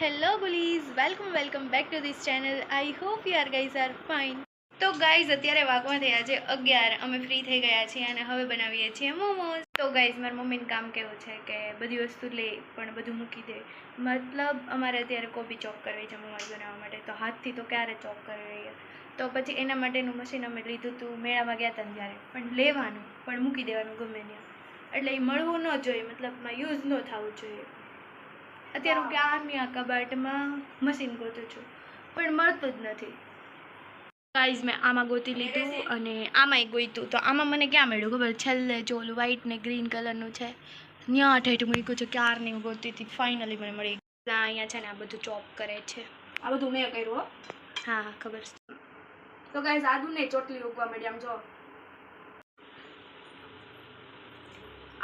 Hello bullies, welcome back to this channel. I hope you are guys are fine. તો guys અત્યારે વાગવા થયા છે 11 અમે ફ્રી થઈ ગયા છીએ અને હવે બનાવીએ છીએ મોમોઝ. તો ગાઈઝ મારા મમ્મીનું કામ કેવું છે કે બધી વસ્તુ લે પણ બધું મૂકી દે. મતલબ અમારે અત્યારે કોબી ચોપ કરવી છે મોમોઝ બનાવવા માટે, તો હાથથી તો ક્યારે ચોપ કરી રહીએ. તો પછી એના માટેનું મશીન અમે લીધું હતું, મેળામાં ગયા હતા ત્યારે. પણ લેવાનું પણ મૂકી દેવાનું ગમે ત્યાં, એટલે એ મળવું ન જોઈએ, મતલબમાં યુઝ ન થવું જોઈએ. અત્યારે હું ક્યારની આ કબાટમાં મશીન ગોતું છું પણ મળતું જ નથી. ગાઈઝ મેં આમાં ગોતી લીધું અને આમાંય ગોતું, તો આમાં મને ક્યાં મળ્યું ખબર? છેલ્લે જો ઓલું વ્હાઈટ ને ગ્રીન કલરનું છે ત્યાં ઠેઠ મૂક્યું છે, ક્યારની હું ગોતી હતી, ફાઇનલી મને મળી ગઈ. અહીંયા છે ને આ બધું ચોપ કરે છે, આ બધું મેં કર્યું. હા ખબર છે. તો ગાઈઝ આદુ ને ચોટલી ઉગવા મળી, આમ જો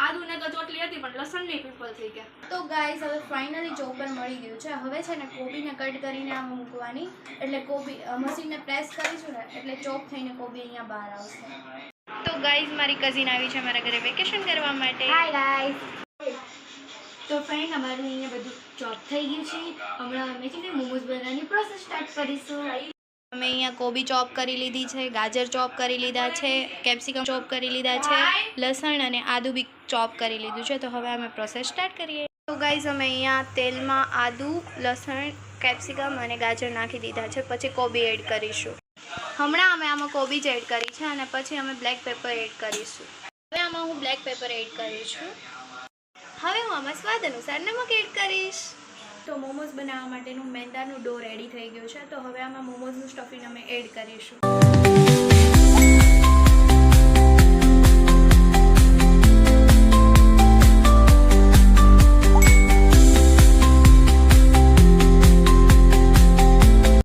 આદુ ને તો ચોટલી હતી પણ લસણ ની પીપલ થઈ ગયા. તો ગાઈઝ હવે ફાઇનલી ચોપર મળી ગયું છે. હવે છે ને કોબીને કટ કરીને આમ મૂકવાની, એટલે કોબી મશીનને પ્રેસ કરીશું ને એટલે ચોપ થઈને કોબી અહીંયા બહાર આવશે. તો ગાઈઝ મારી કઝિન આવી છે મારા ઘરે વેકેશન કરવા માટે. Hi guys. તો ફ્રેન્ડ અમારું અહીંયા બધું ચોપ થઈ ગયું છે. હમણાં અમે છે ને મોમોઝ બનાવવાની પ્રોસેસ સ્ટાર્ટ કરીશું. અમે અહીંયા કોબી ચોપ કરી લીધી છે, ગાજર ચોપ કરી લીધા છે, કેપ્સિકમ ચોપ કરી લીધા છે, લસણ અને આદુ બી ચોપ કરી લીધું છે. તો હવે અમે પ્રોસેસ સ્ટાર્ટ કરીએ. તો ગાઈઝ અમે અહીંયા તેલમાં આદુ, લસણ, કેપ્સિકમ અને ગાજર નાખી દીધા છે. પછી કોબી એડ કરીશું. હમણાં અમે આમાં કોબી જ એડ કરી છે અને પછી અમે બ્લેક પેપર એડ કરીશું. હવે આમાં હું બ્લેક પેપર એડ કરીશું. હવે હું આમાં સ્વાદ અનુસાર નમક એડ કરીશ. તો મોમોઝ બનાવવા માટેનું મેંદાનું ડો રેડી થઈ ગયું છે. તો હવે આમાં મોમોઝનું સ્ટફિંગ અમે એડ કરીશું.